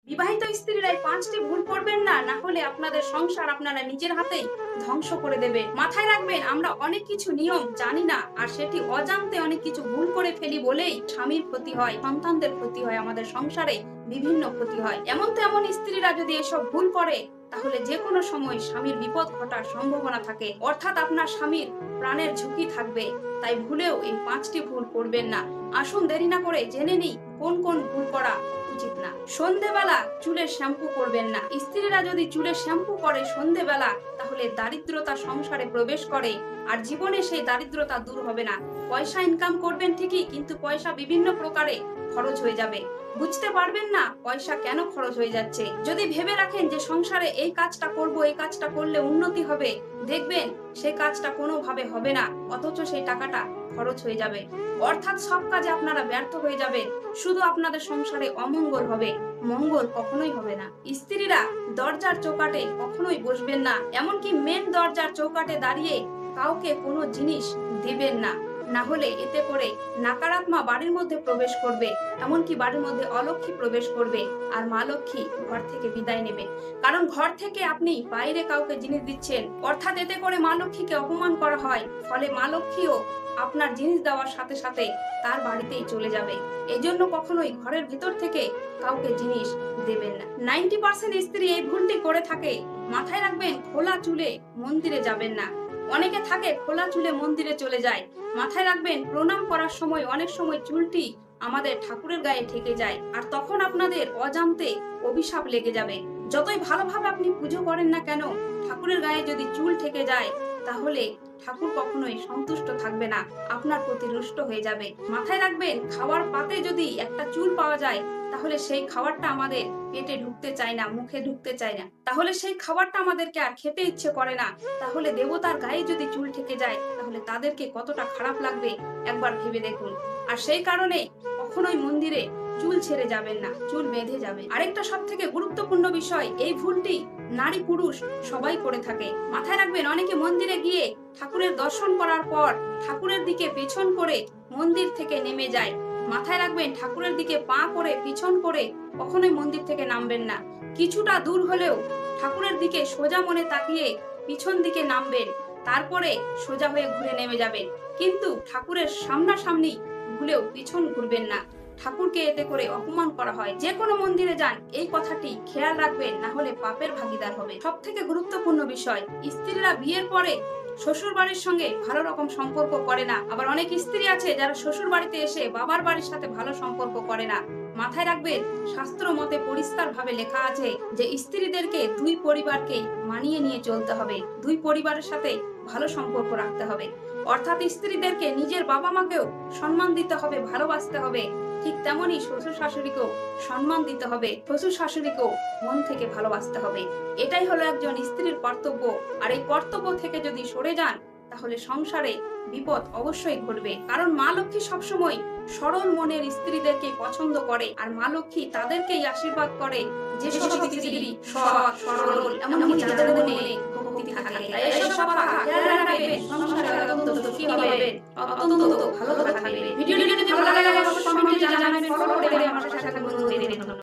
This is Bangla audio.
বিবাহিত স্ত্রীরা এই 5টি ভুল করবেন না, না হলে আপনাদের সংসার আপনারা নিজের হাতেই ধ্বংস করে দেবে। মাথায় রাখবেন, আমরা অনেক কিছু নিয়ম জানি না, আর সেটি অজান্তে অনেক কিছু ভুল করে ফেলি বলেই স্বামীর ক্ষতি হয়, সন্তানদের ক্ষতি হয়, আমাদের সংসারে বিভিন্ন ক্ষতি হয়। এমন তো এমন স্ত্রীরা যদি এসব ভুল করে, তাহলে যে কোনো সময় স্বামীর বিপদ ঘটার সম্ভাবনা থাকে, অর্থাৎ আপনার স্বামীর প্রাণের ঝুঁকি থাকবে। তাই ভুলেও এই 5টি ভুল করবেন না। আসুন দেরি না করে জেনে নিই কোন কোন ভুল করা উচিত না। সন্ধেবেলা চুলে শ্যাম্পু করবেন না। স্ত্রীরা যদি চুলে শ্যাম্পু করে সন্ধেবেলা, তাহলে দারিদ্রতা সংসারে প্রবেশ করে, আর জীবনে সেই দারিদ্রতা দূর হবে না। পয়সা ইনকাম করবেন ঠিকই, কিন্তু পয়সা বিভিন্ন প্রকারে খরচ হয়ে যাবে। বুঝতে পারবেন না পয়সা কেন খরচ হয়ে যাচ্ছে। যদি ভেবে রাখেন যে সংসারে এই কাজটা করব, এই কাজটা করলে উন্নতি হবে, দেখবেন সেই কাজটা কোনোভাবে হবে না, অথচ সেই টাকাটা খরচ হয়ে যাবে। অর্থাৎ সব কাজে আপনারা ব্যর্থ হয়ে যাবে, শুধু আপনাদের সংসারে অমঙ্গল হবে, মঙ্গল কখনোই হবে না। স্ত্রীরা দরজার চৌকাটে কখনোই বসবেন না, এমনকি মেন দরজার চৌকাটে দাঁড়িয়ে কাউকে কোনো জিনিস দিবেন না, না হলে এতে করে নাকারাত্মা বাড়ির মধ্যে প্রবেশ করবে, এমনকি বাড়ির মধ্যে অলক্ষ্মী প্রবেশ করবে, আর মা লক্ষ্মী ঘর থেকে বিদায় নেবে। কারণ ঘর থেকে আপনি বাইরে কাউকে জিনিস দিচ্ছেন, অর্থাৎ এতে করে মা লক্ষ্মীকে অপমান করা হয়, ফলে মা লক্ষ্মীও আপনার জিনিস দেওয়ার সাথে সাথে তার বাড়িতেই চলে যাবে। এজন্য কখনোই ঘরের ভিতর থেকে কাউকে জিনিস দেবেন না। 90% স্ত্রী এই ভুলটি করে থাকে। মাথায় রাখবেন, খোলা চুলে মন্দিরে যাবেন না। অনেকে থাকে খোলা চুলে মন্দিরে চলে যায়। মাথায় রাখবেন, প্রণাম করার সময় অনেক সময় চুলটি আমাদের ঠাকুরের গায়ে ঠেকে যায়, আর তখন আপনাদের অজান্তে অভিশাপ লেগে যাবে। যতই ভালোভাবে আপনি পুজো করেন না কেন, ঠাকুরের গায়ে যদি চুল ঠেকে যায়, তাহলে ঠাকুর কখনোই সন্তুষ্ট থাকবে না, আপনার প্রতি রুষ্ট হয়ে যাবে। মাথায় রাখবেন, খাওয়ার পাতে যদি একটা চুল পাওয়া যায়, তাহলে সেই খাবারটা আমাদের পেটে ঢুকতে চায় না, মুখে ঢুকতে চায় না, তাহলে সেই খাবারটা আমাদেরকে আর খেতে ইচ্ছে করে না। তাহলে দেবতার গায়ে যদি চুল ঠেকে যায়, তাহলে তাদেরকে কতটা খারাপ লাগবে একবার ভেবে দেখুন। আর সেই কারণে কখনোই মন্দিরে চুল ছেড়ে যাবেন না, চুল বেঁধে যাবে। আরেকটা সব থেকে গুরুত্বপূর্ণ বিষয়, এই ভুলটি নারী পুরুষ সবাই করে থাকে। মাথায় রাখবেন, অনেকে মন্দিরে গিয়ে ঠাকুরের দর্শন করার পর ঠাকুরের দিকে পেছন করে মন্দির থেকে নেমে যায়। মাথায় রাখবেন, ঠাকুরের দিকে পা করে পিছন করে কখনোই মন্দির থেকে নামবেন না। কিছুটা দূর হলেও ঠাকুরের দিকে সোজা মনে তাকিয়ে পিছন দিকে নামবেন, তারপরে সোজা হয়ে ঘুরে নেমে যাবেন। কিন্তু ঠাকুরের সামনাসামনি ভুলেও পিছন ঘুরবেন না, ঠাকুরকে এতে করে অপমান করা হয়। যে কোনো মন্দিরে যান, এই কথাটি খেয়াল রাখবেন, না হলে পাপের ভাগীদার হবে। সব থেকে গুরুত্বপূর্ণ বিষয়, স্ত্রীরা বিয়ের পরে শ্বশুর বাড়ির সঙ্গে ভালো রকম সম্পর্ক করে না। আবার অনেক স্ত্রী আছে যারা শ্বশুর বাড়িতে এসে বাবার বাড়ির সাথে ভালো সম্পর্ক করে না। মাথায় রাখবেন, শাস্ত্র মতে পরিষ্কার ভাবে লেখা আছে যে স্ত্রীদেরকে দুই পরিবারকে মানিয়ে নিয়ে চলতে হবে, দুই পরিবারের সাথে ভালো সম্পর্ক রাখতে হবে। অর্থাৎ স্ত্রীদেরকে নিজের বাবা মাকেও সম্মান দিতে হবে, ভালোবাসতে হবে। ঠিক তেমনই শ্বশুর শাশুড়িকেও সম্মান দিতে হবে, শ্বশুর শাশুড়িকেও মন থেকে ভালোবাসতে হবে। এটাই হলো একজন স্ত্রীর কর্তব্য। আর এই কর্তব্য থেকে যদি সরে যান, তাহলে সংসারে বিপদ অবশ্যই ঘটবে। কারণ মা লক্ষ্মী সবসময় সরল মনের স্ত্রীদেরকে পছন্দ করে, আর মা লক্ষ্মী তাদেরকেই আশীর্বাদ করে যে সব স্ত্রী সৎ সরল, এমনকি যাদের মনে ভক্তি থাকে। তাই এসব কথা খেয়াল রাখবেন, সংসারে অত্যন্ত সুখী হবে, অত্যন্ত ভালো থাকবে। ভিডিওটি যদি ভালো লাগে অবশ্যই কমেন্টে জানাবেন, ফলো করে আমার সাথে বন্ধু হয়ে যাবেন।